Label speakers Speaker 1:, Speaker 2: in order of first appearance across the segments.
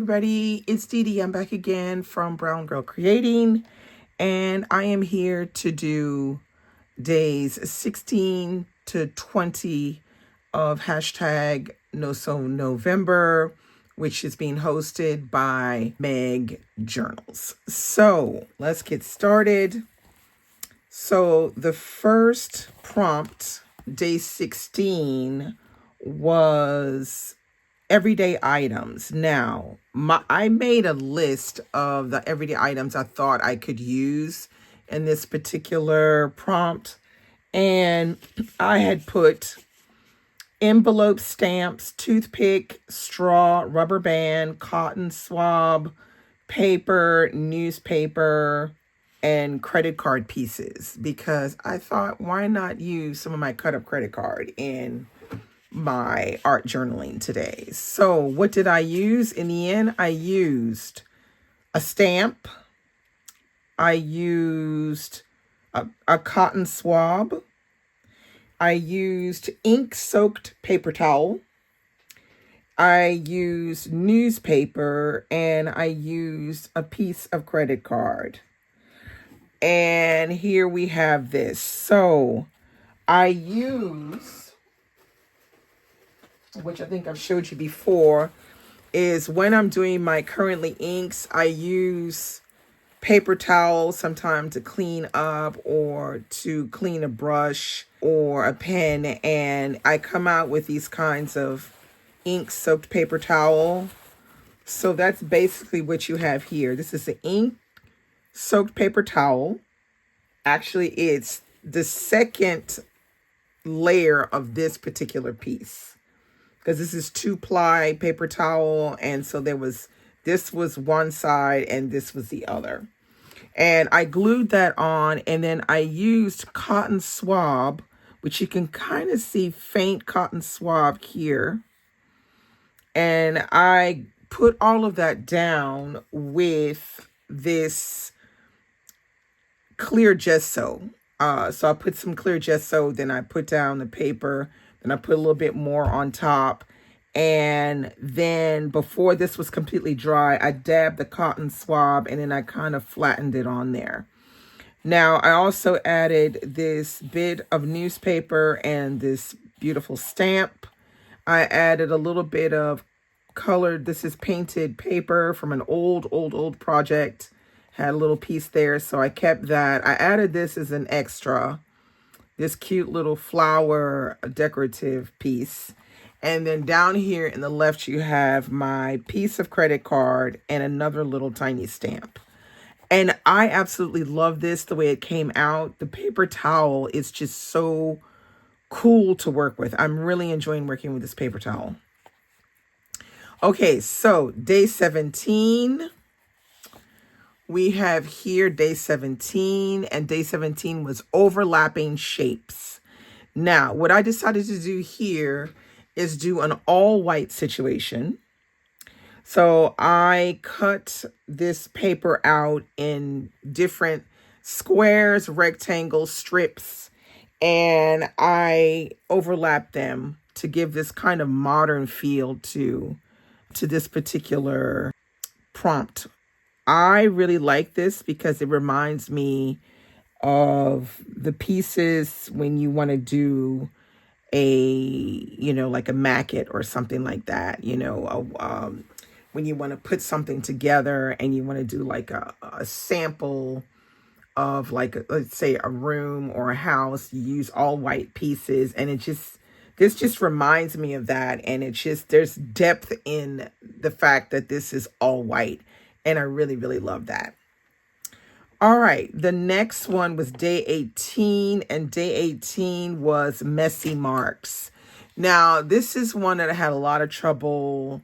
Speaker 1: everybody, it's Dee Dee. I'm back again from Brown Girl Creating, and I am here to do days 16 to 20 of hashtag No Sew November, which is being hosted by Meg Journals. So let's get started. So the first prompt, day 16, was everyday items. Now, I made a list of the everyday items I thought I could use in this particular prompt. And I had put envelope stamps, toothpick, straw, rubber band, cotton swab, paper, newspaper, and credit card pieces, because I thought, why not use some of my cut up credit card in my art journaling today. So what did I use? In the end, I used a stamp. I used a cotton swab. I used ink-soaked paper towel. I used newspaper, and I used a piece of credit card. And here we have this. So I use, which I think I've showed you before, is when I'm doing my currently inks, I use paper towels sometimes to clean up or to clean a brush or a pen, and I come out with these kinds of ink-soaked paper towel. So that's basically what you have here. This is the ink-soaked paper towel. Actually, it's the second layer of this particular piece, because this is 2-ply paper towel, and so this was one side and this was the other. And I glued that on, and then I used cotton swab, which you can kind of see faint cotton swab here. And I put all of that down with this clear gesso. So I put some clear gesso, then I put down the paper, then I put a little bit more on top. And then before this was completely dry, I dabbed the cotton swab, and then I kind of flattened it on there. Now, I also added this bit of newspaper and this beautiful stamp. I added a little bit of colored, this is painted paper from an old project. Had a little piece there, so I kept that. I added this as an extra, this cute little flower decorative piece. And then down here in the left, you have my piece of credit card and another little tiny stamp. And I absolutely love this, the way it came out. The paper towel is just so cool to work with. I'm really enjoying working with this paper towel. Okay, so day 17. We have here day 17, and day 17 was overlapping shapes. Now, what I decided to do here is do an all white situation. So I cut this paper out in different squares, rectangles, strips, and I overlapped them to give this kind of modern feel to this particular prompt. I really like this because it reminds me of the pieces when you want to do like a maquette or something like that, when you want to put something together and you want to do like a sample of, like, let's say a room or a house. You use all white pieces, and this just reminds me of that. And there's depth in the fact that this is all white. And I really, really love that. All right. The next one was day 18. And day 18 was messy marks. Now, this is one that I had a lot of trouble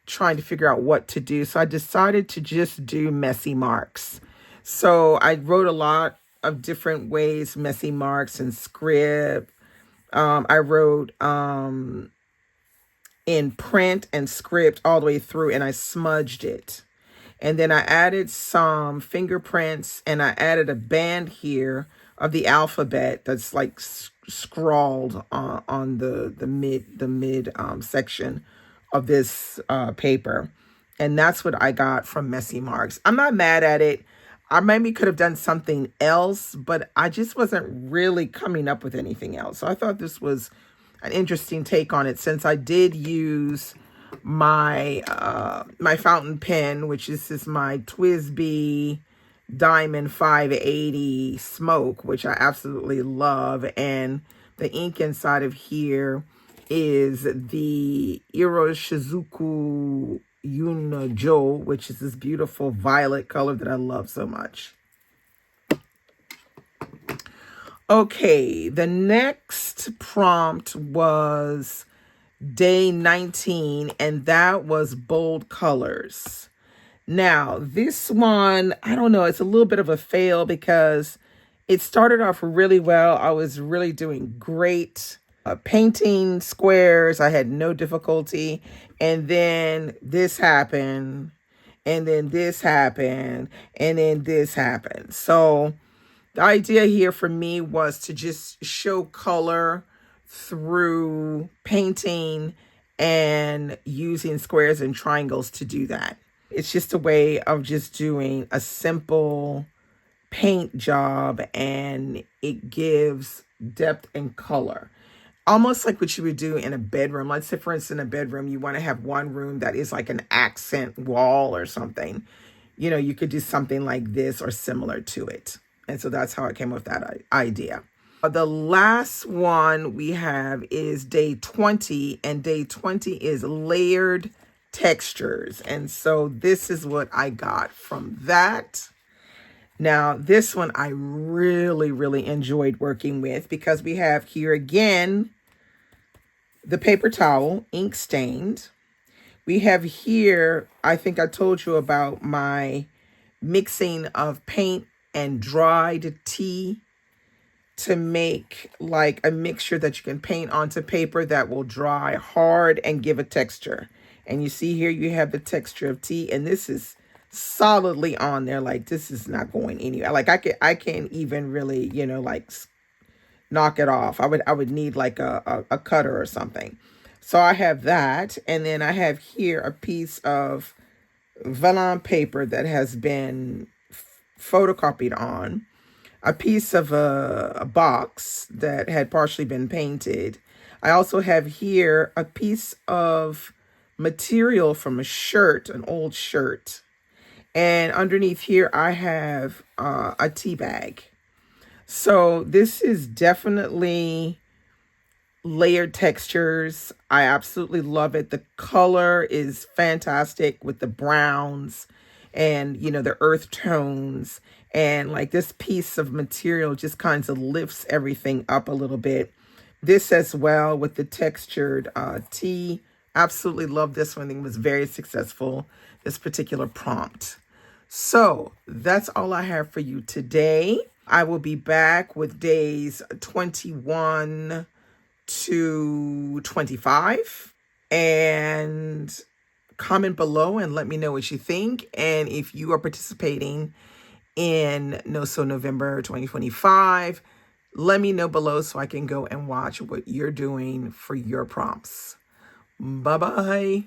Speaker 1: trying to figure out what to do. So I decided to just do messy marks. So I wrote a lot of different ways, messy marks and script. I wrote in print and script all the way through, and I smudged it. And then I added some fingerprints, and I added a band here of the alphabet that's like scrawled on the mid section of this paper. And that's what I got from Messy Marks. I'm not mad at it. I maybe could have done something else, but I just wasn't really coming up with anything else. So I thought this was an interesting take on it, since I did use my my fountain pen, which is my TWSBI Diamond 580 Smoke, which I absolutely love. And the ink inside of here is the Iroshizuku Yunajo, which is this beautiful violet color that I love so much. Okay, the next prompt was day 19, and that was bold colors. Now, this one, I don't know, it's a little bit of a fail because it started off really well. I was really doing great painting squares. I had no difficulty. And then this happened, and then this happened, and then this happened. So the idea here for me was to just show color through painting and using squares and triangles to do that. It's just a way of just doing a simple paint job, and it gives depth and color. Almost like what you would do in a bedroom. Let's say, for instance, in a bedroom, you want to have one room that is like an accent wall or something. You know, you could do something like this or similar to it. And so that's how I came up with that idea. The last one we have is day 20, and day 20 is layered textures. And so this is what I got from that. Now, this one I really, really enjoyed working with, because we have here again the paper towel, ink stained. We have here, I think I told you about my mixing of paint and dried tea to make like a mixture that you can paint onto paper that will dry hard and give a texture. And you see here you have the texture of tea, and this is solidly on there. Like, this is not going anywhere. Like, I can't even really, you know, like knock it off. I would need like a cutter or something. So I have that, and then I have here a piece of vellum paper that has been photocopied on, a piece of a box that had partially been painted. I also have here a piece of material from a shirt, an old shirt. And underneath here, I have a tea bag. So this is definitely layered textures. I absolutely love it. The color is fantastic with the browns and, you know, the earth tones. And like this piece of material just kind of lifts everything up a little bit. This as well with the textured tea. Absolutely love this one. I think it was very successful, this particular prompt. So that's all I have for you today. I will be back with days 21 to 25. And comment below and let me know what you think. And if you are participating in No Sew November 2025, let me know below so I can go and watch what you're doing for your prompts. Bye-bye.